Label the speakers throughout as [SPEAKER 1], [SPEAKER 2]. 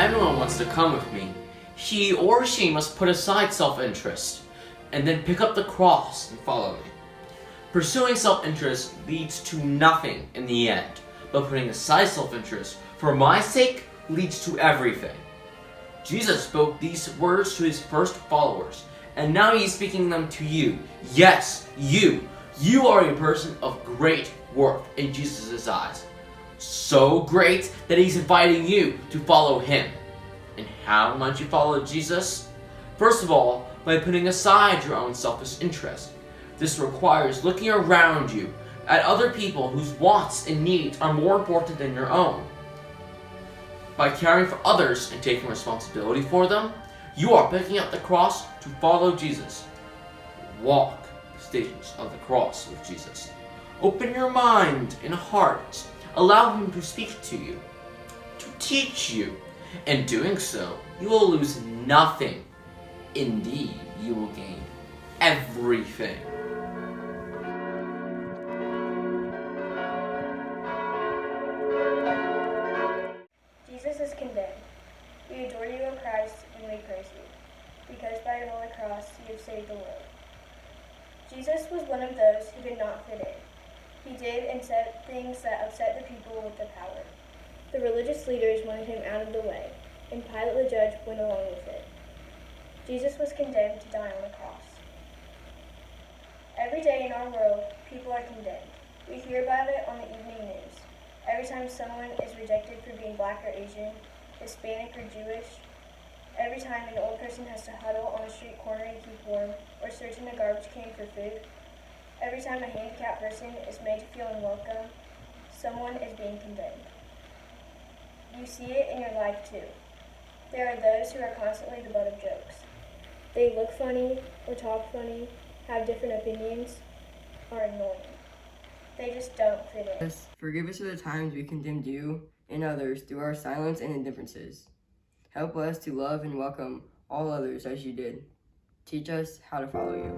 [SPEAKER 1] anyone wants to come with me, he or she must put aside self-interest and then pick up the cross and follow me. Pursuing self-interest leads to nothing in the end, but putting aside self-interest for my sake leads to everything. Jesus spoke these words to his first followers, and now he's speaking them to you. Yes, you. You are a person of great worth in Jesus' eyes. So great that he's inviting you to follow him. And how might you follow Jesus? First of all, by putting aside your own selfish interest. This requires looking around you at other people whose wants and needs are more important than your own. By caring for others and taking responsibility for them, you are picking up the cross to follow Jesus. Walk the stages of the cross with Jesus. Open your mind and heart. Allow him to speak to you, to teach you. In doing so, you will lose nothing. Indeed, you will gain everything.
[SPEAKER 2] Jesus is condemned. We adore you, O Christ, and we praise you, because by your holy cross you have saved the world. Jesus was one of those who did not fit in. He did and said things that upset the people with the power. The religious leaders wanted him out of the way, and Pilate the judge went along with it. Jesus was condemned to die on the cross. Every day in our world, people are condemned. We hear about it on the evening news. Every time someone is rejected for being black or Asian, Hispanic or Jewish, every time an old person has to huddle on a street corner and keep warm, or search in a garbage can for food, every time a handicapped person is made to feel unwelcome, someone is being condemned. You see it in your life too. There are those who are constantly the butt of jokes. They look funny, or talk funny, have different opinions, are annoying. They just don't fit in.
[SPEAKER 3] Yes, forgive us for the times we condemned you and others through our silence and indifferences. Help us to love and welcome all others as you did. Teach us how to follow you.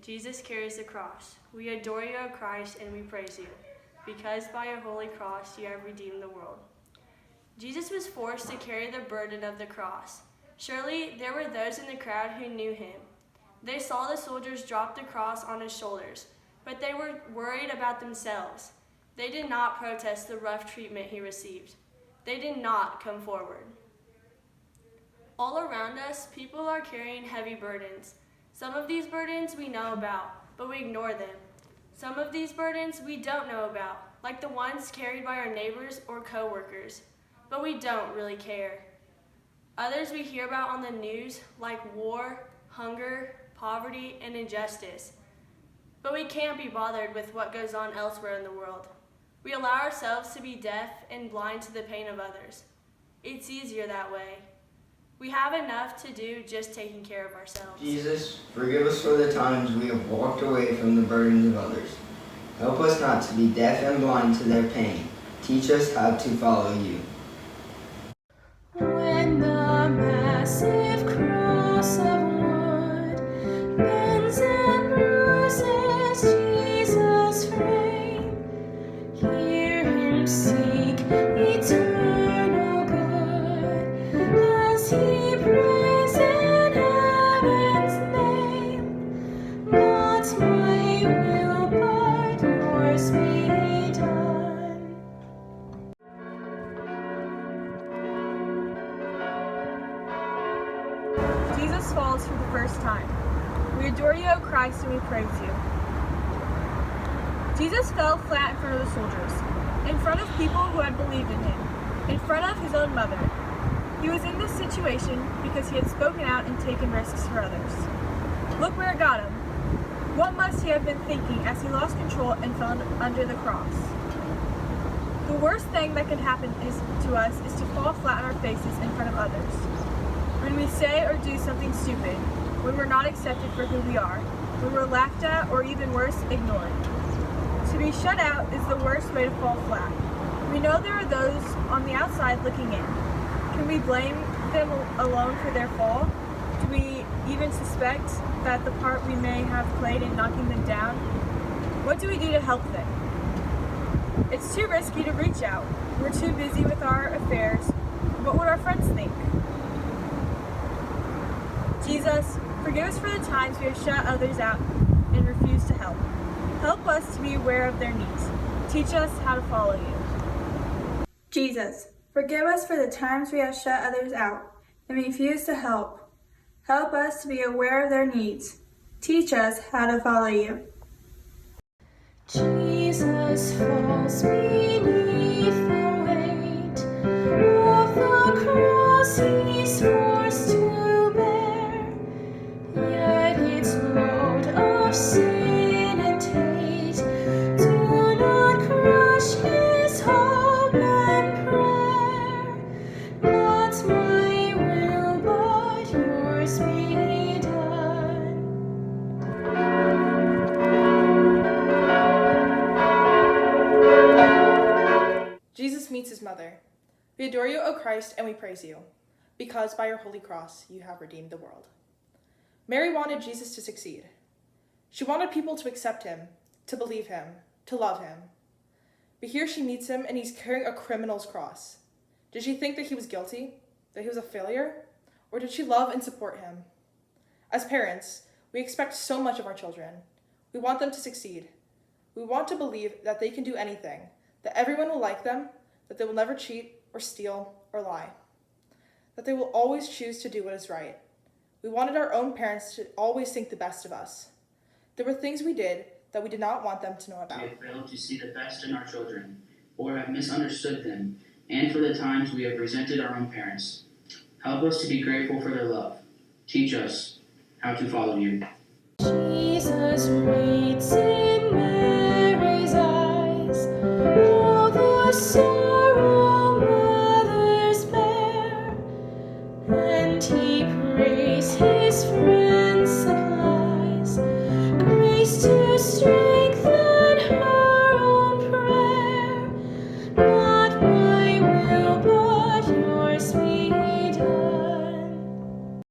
[SPEAKER 4] Jesus carries the cross. We adore you, O Christ, and we praise you, because by your holy cross you have redeemed the world. Jesus was forced to carry the burden of the cross. Surely there were those in the crowd who knew him. They saw the soldiers drop the cross on his shoulders, but they were worried about themselves. They did not protest the rough treatment he received. They did not come forward. All around us, people are carrying heavy burdens. Some of these burdens we know about, but we ignore them. Some of these burdens we don't know about, like the ones carried by our neighbors or co-workers, but we don't really care. Others we hear about on the news, like war, hunger, poverty, and injustice. But we can't be bothered with what goes on elsewhere in the world. We allow ourselves to be deaf and blind to the pain of others. It's easier that way. We have enough to do just taking care of ourselves.
[SPEAKER 5] Jesus, forgive us for the times we have walked away from the burdens of others. Help us not to be deaf and blind to their pain. Teach us how to follow you.
[SPEAKER 6] When the massive cross of wood bends and bruises Jesus' frame, hear him seek eternal good as he prays in heaven's name. Not my will, but yours be done.
[SPEAKER 7] Jesus falls for the first time. We adore you, O Christ, and we praise you. Jesus fell flat in front of the soldiers, in front of people who had believed in him, in front of his own mother. He was in this situation because he had spoken out and taken risks for others. Look where it got him. What must he have been thinking as he lost control and fell under the cross? The worst thing that can happen to us is to fall flat on our faces in front of others. When we say or do something stupid, when we're not accepted for who we are, when we're laughed at, or even worse, ignored. To be shut out is the worst way to fall flat. We know there are those on the outside looking in. Can we blame them alone for their fall? Do we even suspect that the part we may have played in knocking them down? What do we do to help them? It's too risky to reach out. We're too busy with our affairs. What would our friends think? Jesus, forgive us for the times we have shut others out and refused to help. Help us to be aware of their needs. Teach us how to follow you.
[SPEAKER 8] Jesus, forgive us for the times we have shut others out and refused to help. Help us to be aware of their needs. Teach us how to follow you.
[SPEAKER 6] Jesus falls beneath the weight of the cross he's forced to bear, yet its load of sin and hate do not crush his hope and prayer. Not my will, but yours be done.
[SPEAKER 9] Jesus meets his mother. We adore you, O Christ, and we praise you, because by your holy cross you have redeemed the world. Mary wanted Jesus to succeed. She wanted people to accept him, to believe him, to love him. But here she meets him, and he's carrying a criminal's cross. Did she think that he was guilty, that he was a failure, or did she love and support him? As parents, we expect so much of our children. We want them to succeed. We want to believe that they can do anything, that everyone will like them, that they will never cheat or steal or lie, that they will always choose to do what is right. We wanted our own parents to always think the best of us. There were things we did that we did not want them to know about.
[SPEAKER 10] We have failed to see the best in our children, or have misunderstood them, and for the times we have resented our own parents. Help us to be grateful for their love. Teach us how to follow you.
[SPEAKER 6] Jesus waits in Mary's eyes, all the sorrow mothers bear, and he prays his friend supplies, grace to strengthen her own prayer. Not my will, but yours be done.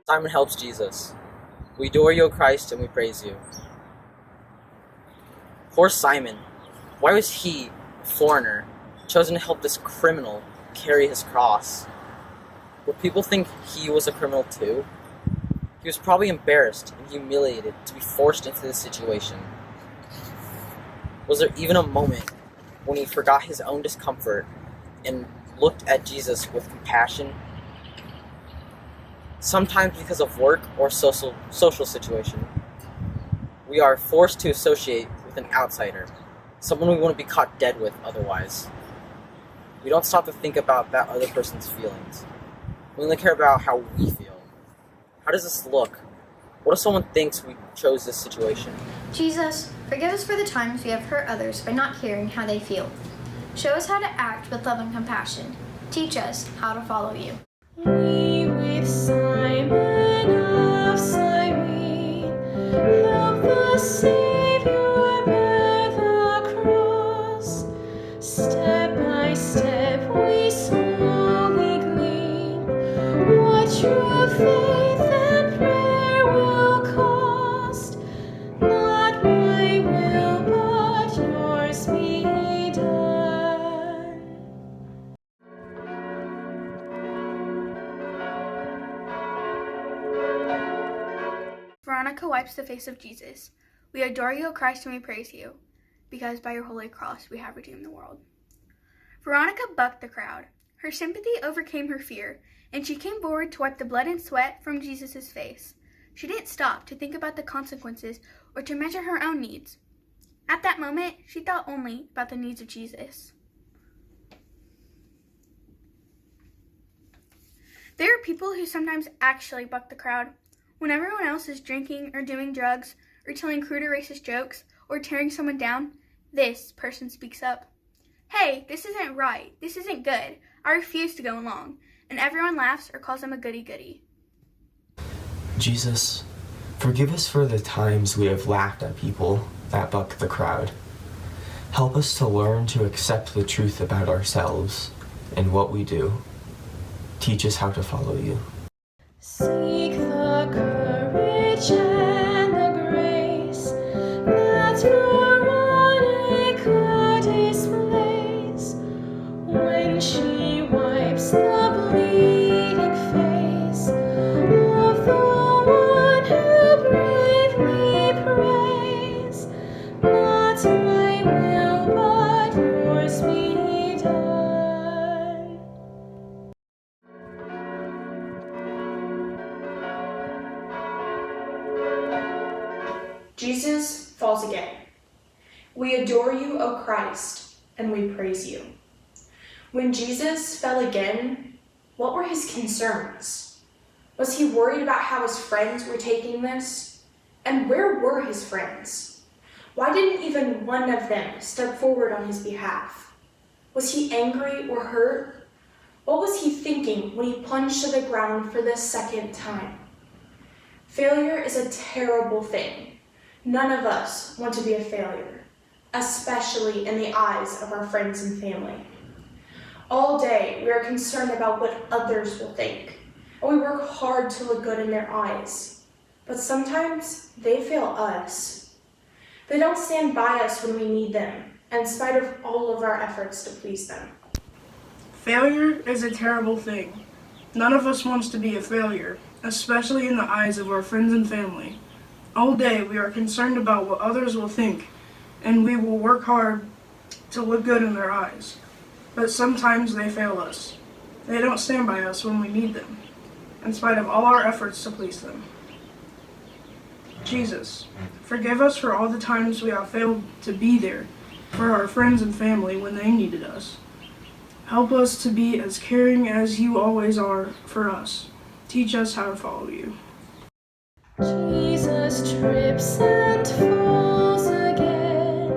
[SPEAKER 1] Simon helps Jesus. We adore you, O Christ, and we praise you. Poor Simon. Why was he, a foreigner, chosen to help this criminal carry his cross? Would people think he was a criminal too? He was probably embarrassed and humiliated to be forced into this situation. Was there even a moment when he forgot his own discomfort and looked at Jesus with compassion? Sometimes because of work or social situation, we are forced to associate with an outsider, someone we wouldn't be caught dead with otherwise. We don't stop to think about that other person's feelings. We only care about how we feel. How does this look? What if someone thinks we chose this situation?
[SPEAKER 11] Jesus, forgive us for the times we have hurt others by not caring how they feel. Show us how to act with love and compassion. Teach us how to follow you.
[SPEAKER 6] We with Simon of Cyrene help the Savior bear the cross. Step by step we slowly glean what true faith and prayer will cost. Not my will, but yours be done.
[SPEAKER 12] Veronica wipes the face of Jesus. We adore you, O Christ, and we praise you, because by your holy cross we have redeemed the world. Veronica bucked the crowd. Her sympathy overcame her fear, and she came forward to wipe the blood and sweat from Jesus' face. She didn't stop to think about the consequences or to measure her own needs. At that moment, she thought only about the needs of Jesus. There are people who sometimes actually buck the crowd. When everyone else is drinking or doing drugs or telling crude or racist jokes or tearing someone down, this person speaks up. Hey, this isn't right. This isn't good. I refuse to go along. And everyone laughs or calls him a goody-goody.
[SPEAKER 13] Jesus, forgive us for the times we have laughed at people that buck the crowd. Help us to learn to accept the truth about ourselves and what we do. Teach us how to follow you.
[SPEAKER 6] Seek the courage and the grace that Veronica displays when she wipes the bleeding face of the one who bravely prays, not my will but yours be done.
[SPEAKER 9] Jesus falls again. We adore you, O Christ, and we praise you. When Jesus fell again, what were his concerns? Was he worried about how his friends were taking this? And where were his friends? Why didn't even one of them step forward on his behalf? Was he angry or hurt? What was he thinking when he plunged to the ground for the second time? Failure is a terrible thing. None of us want to be a failure, especially in the eyes of our friends and family. All day, we are concerned about what others will think, and we work hard to look good in their eyes. But sometimes, they fail us. They don't stand by us when we need them, in spite of all of our efforts to please them.
[SPEAKER 14] Failure is a terrible thing. None of us wants to be a failure, especially in the eyes of our friends and family. All day, we are concerned about what others will think, and we will work hard to look good in their eyes. But sometimes they fail us. They don't stand by us when we need them, in spite of all our efforts to please them. Jesus, forgive us for all the times we have failed to be there for our friends and family when they needed us. Help us to be as caring as you always are for us. Teach us how to follow you.
[SPEAKER 6] Jesus trips and falls again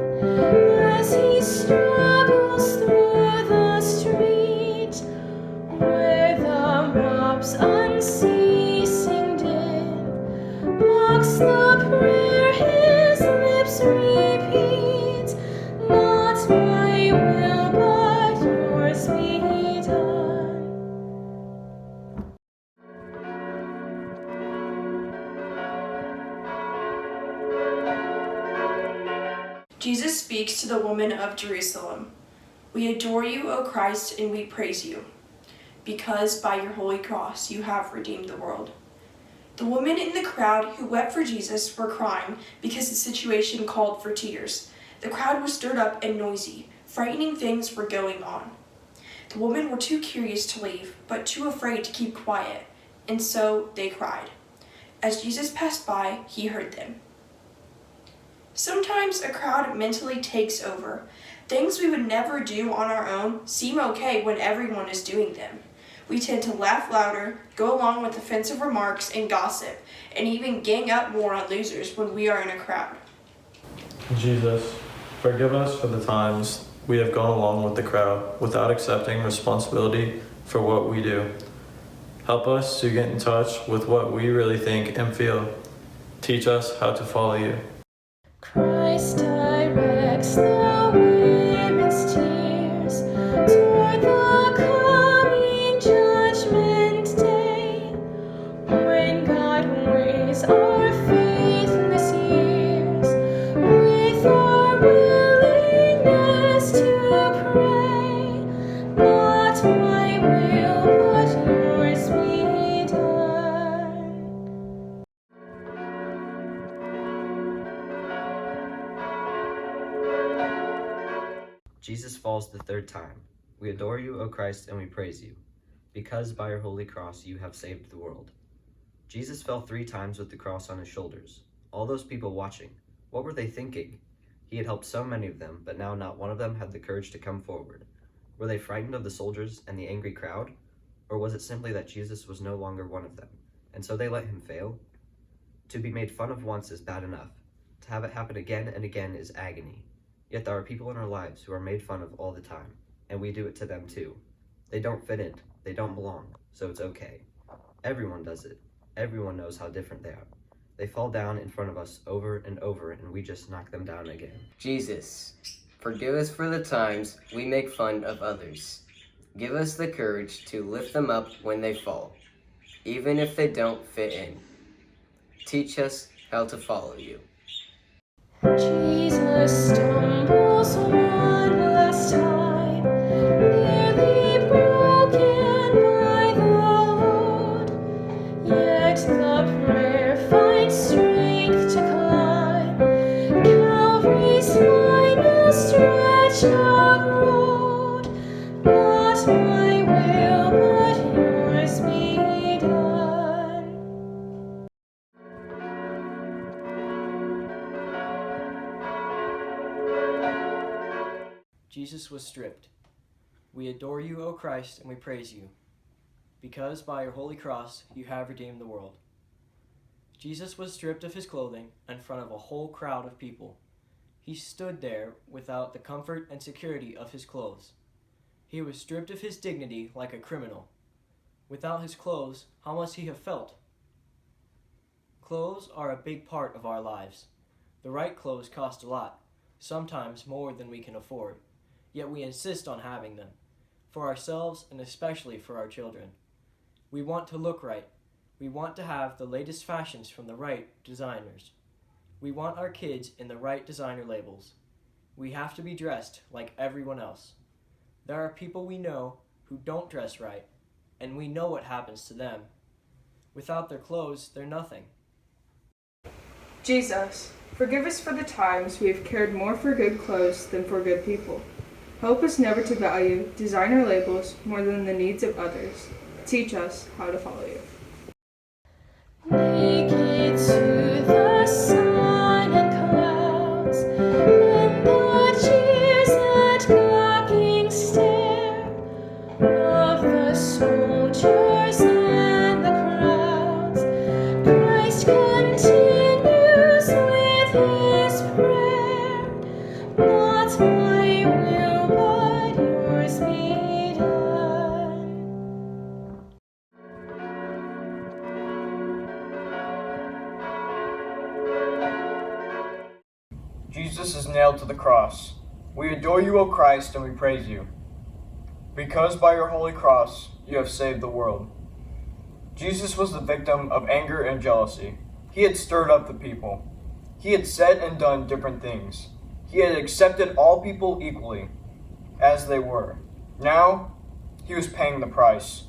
[SPEAKER 6] as he struggles through the street where the mob's unceasing din mocks the prayer his lips repeat, not my will but yours be done.
[SPEAKER 15] Jesus speaks to the woman of Jerusalem. We adore you, O Christ, and we praise you, because by your holy cross you have redeemed the world. The women in the crowd who wept for Jesus were crying because the situation called for tears. The crowd was stirred up and noisy. Frightening things were going on. The women were too curious to leave, but too afraid to keep quiet, and so they cried. As Jesus passed by, he heard them. Sometimes a crowd mentally takes over. Things we would never do on our own seem okay when everyone is doing them. We tend to laugh louder, go along with offensive remarks and gossip, and even gang up more on losers when we are in a crowd.
[SPEAKER 16] Jesus, forgive us for the times we have gone along with the crowd without accepting responsibility for what we do. Help us to get in touch with what we really think and feel. Teach us how to follow you.
[SPEAKER 6] Christ directs the women's tears toward the coming judgment day, when God weighs our faithless years with our willingness to pray. Not my will, but yours be done.
[SPEAKER 17] Jesus falls the third time. We adore you, O Christ, and we praise you, because by your holy cross you have saved the world. Jesus fell 3 times with the cross on his shoulders. All those people watching, what were they thinking? He had helped so many of them, but now not one of them had the courage to come forward. Were they frightened of the soldiers and the angry crowd? Or was it simply that Jesus was no longer one of them, and so they let him fail? To be made fun of once is bad enough. To have it happen again and again is agony. Yet there are people in our lives who are made fun of all the time, and we do it to them too. They don't fit in, they don't belong, so it's okay. Everyone does it. Everyone knows how different they are. They fall down in front of us over and over, and we just knock them down again.
[SPEAKER 3] Jesus, forgive us for the times we make fun of others. Give us the courage to lift them up when they fall, even if they don't fit in. Teach us how to follow you.
[SPEAKER 6] Jesus stumbles one last time, nearly broken by the load. Yet the prayer finds strength to climb Calvary's final stretch of road. Not my will, but yours be done.
[SPEAKER 18] Jesus was stripped. We adore you, O Christ, and we praise you, because by your holy cross you have redeemed the world. Jesus was stripped of his clothing in front of a whole crowd of people. He stood there without the comfort and security of his clothes. He was stripped of his dignity like a criminal. Without his clothes, how must he have felt? Clothes are a big part of our lives. The right clothes cost a lot, sometimes more than we can afford. Yet we insist on having them, for ourselves and especially for our children. We want to look right. We want to have the latest fashions from the right designers. We want our kids in the right designer labels. We have to be dressed like everyone else. There are people we know who don't dress right, and we know what happens to them. Without their clothes, they're nothing.
[SPEAKER 19] Jesus, forgive us for the times we have cared more for good clothes than for good people. Help us never to value designer labels more than the needs of others. Teach us how to follow you.
[SPEAKER 6] Naked to the sun and clouds, and the jeers and mocking stare of the soldiers and the crowds, Christ continues with his prayer. Not my will, but yours be done.
[SPEAKER 20] Jesus is nailed to the cross. We adore you, O Christ, and we praise you, because by your holy cross you have saved the world. Jesus was the victim of anger and jealousy. He had stirred up the people. He had said and done different things. He had accepted all people equally, as they were. Now, he was paying the price.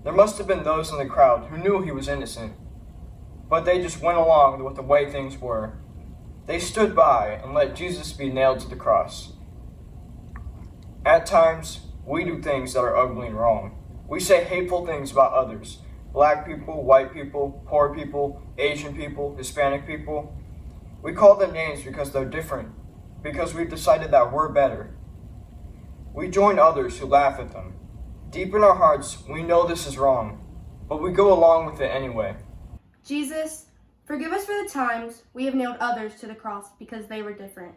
[SPEAKER 20] There must have been those in the crowd who knew he was innocent, but they just went along with the way things were. They stood by and let Jesus be nailed to the cross. At times, we do things that are ugly and wrong. We say hateful things about others. Black people, white people, poor people, Asian people, Hispanic people. We call them names because they're different, because we've decided that we're better. We join others who laugh at them. Deep in our hearts, we know this is wrong, but we go along with it anyway.
[SPEAKER 21] Jesus, forgive us for the times we have nailed others to the cross because they were different.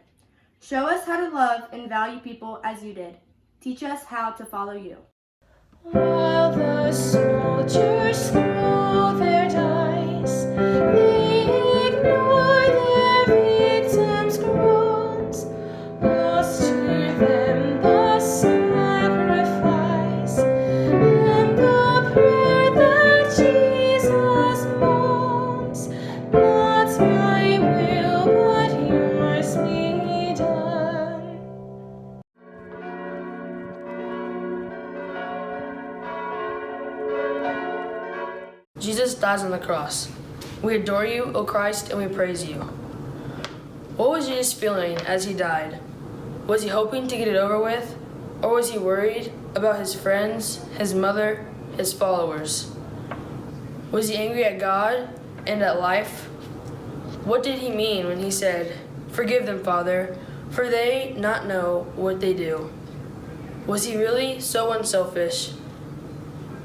[SPEAKER 21] Show us how to love and value people as you did. Teach us how to follow you.
[SPEAKER 6] While the soldiers throw their dice, they ignore their victims' groans. Lost to them the sacrifice and the prayer that Jesus moans. Not my will, but yours be done.
[SPEAKER 22] Jesus dies on the cross. We adore you, O Christ, and we praise you. What was Jesus feeling as he died? Was he hoping to get it over with? Or was he worried about his friends, his mother, his followers? Was he angry at God and at life? What did he mean when he said, "Forgive them, Father, for they not know what they do"? Was he really so unselfish?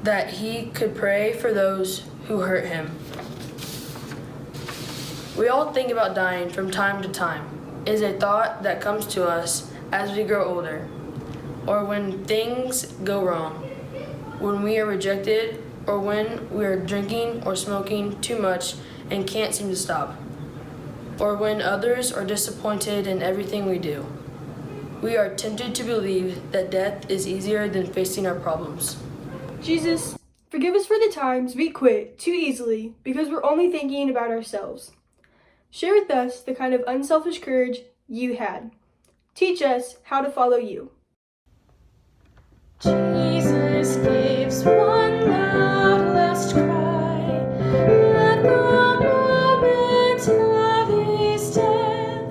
[SPEAKER 22] that he could pray for those who hurt him. We all think about dying from time to time. It is a thought that comes to us as we grow older, or when things go wrong, when we are rejected, or when we are drinking or smoking too much and can't seem to stop, or when others are disappointed in everything we do. We are tempted to believe that death is easier than facing our problems.
[SPEAKER 2] Jesus, forgive us for the times we quit too easily because we're only thinking about ourselves. Share with us the kind of unselfish courage you had. Teach us how to follow you.
[SPEAKER 6] Jesus gives one loud last cry at the moment of his death,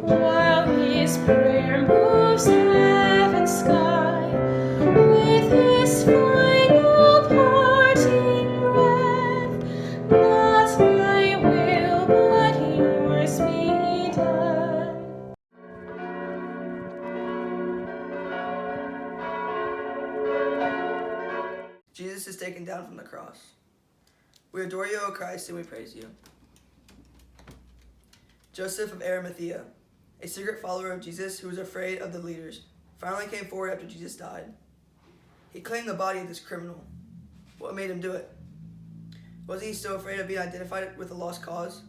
[SPEAKER 6] while his prayer moves heaven's sky with his final parting breath. Not my will, but yours be done.
[SPEAKER 4] Jesus is taken down from the cross. We adore you, O Christ, and we praise you. Joseph of Arimathea, a secret follower of Jesus who was afraid of the leaders, finally came forward after Jesus died. He claimed the body of this criminal. What made him do it? Wasn't he still afraid of being identified with a lost cause?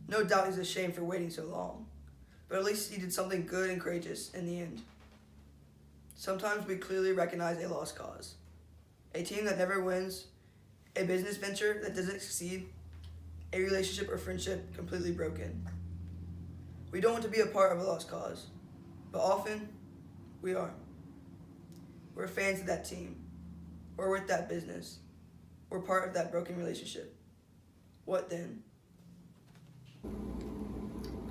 [SPEAKER 4] No doubt he's ashamed for waiting so long, but at least he did something good and courageous in the end. Sometimes we clearly recognize a lost cause. A team that never wins, a business venture that doesn't succeed, a relationship or friendship completely broken. We don't want to be a part of a lost cause, but often we are. We're fans of that team, or with that business, or part of that broken relationship. What then?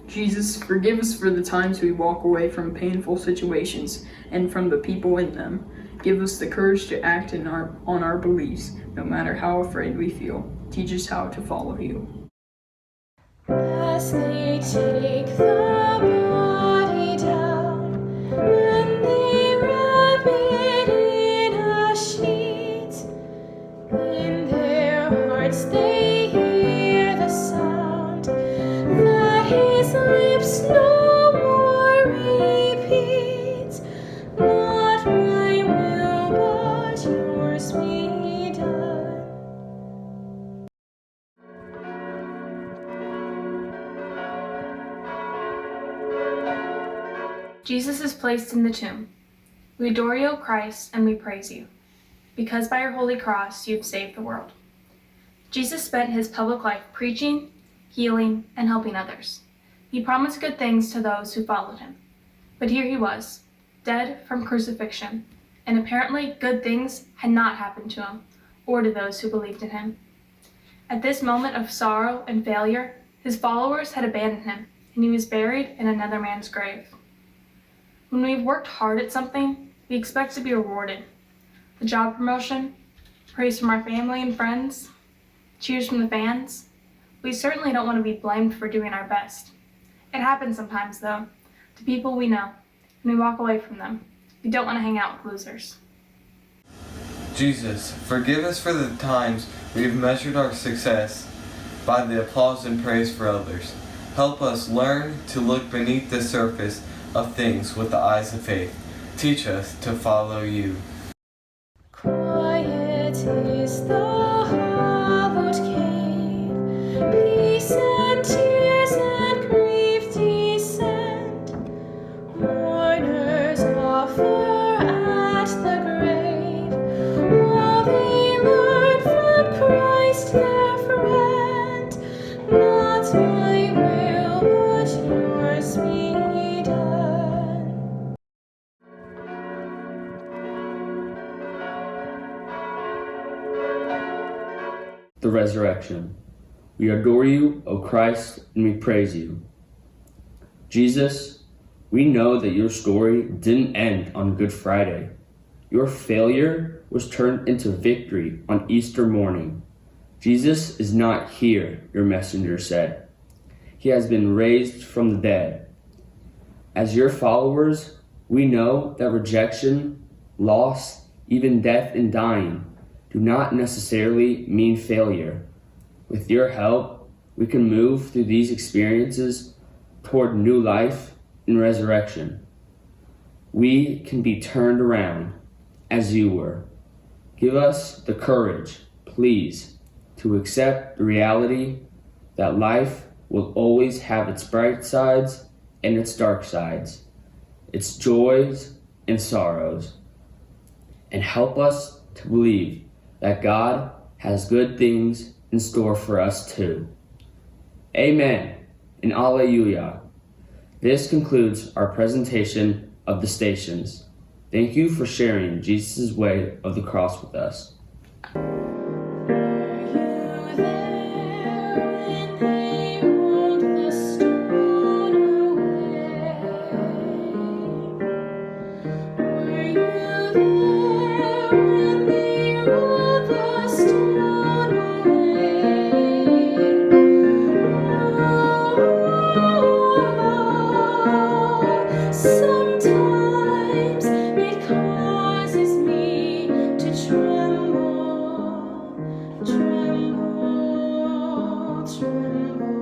[SPEAKER 23] Jesus, forgive us for the times we walk away from painful situations and from the people in them. Give us the courage to act on our beliefs, no matter how afraid we feel. Teach us how to follow you.
[SPEAKER 6] As they take the body down and they wrap it in a sheet, in their hearts they hear the sound that his lips no more repeat. Not my will, but yours be done.
[SPEAKER 8] Jesus is placed in the tomb. We adore you, O Christ, and we praise you, because by your holy cross you have saved the world. Jesus spent his public life preaching, healing, and helping others. He promised good things to those who followed him. But here he was, dead from crucifixion, and apparently good things had not happened to him or to those who believed in him. At this moment of sorrow and failure, his followers had abandoned him, and he was buried in another man's grave. When we've worked hard at something, we expect to be rewarded. The job promotion, praise from our family and friends, cheers from the fans. We certainly don't want to be blamed for doing our best. It happens sometimes, though, to people we know, and we walk away from them. We don't want to hang out with losers.
[SPEAKER 13] Jesus, forgive us for the times we have measured our success by the applause and praise for others. Help us learn to look beneath the surface of things with the eyes of faith. Teach us to follow you.
[SPEAKER 6] Quiet is the hallowed cave, peace and tears and grief descend. Mourners offer at the grave, while they learn from Christ their friend. Not my will, but yours be done.
[SPEAKER 24] The resurrection. We adore you, O Christ, and we praise you. Jesus, we know that your story didn't end on Good Friday. Your failure was turned into victory on Easter morning. Jesus is not here, your messenger said. He has been raised from the dead. As your followers, we know that rejection, loss, even death and dying do not necessarily mean failure. With your help, we can move through these experiences toward new life and resurrection. We can be turned around as you were. Give us the courage, please, to accept the reality that life will always have its bright sides and its dark sides, its joys and sorrows, and help us to believe that God has good things in store for us too. Amen and Alleluia. This concludes our presentation of the stations. Thank you for sharing Jesus' way of the cross with us.
[SPEAKER 6] Sometimes it causes me to tremble, tremble, tremble.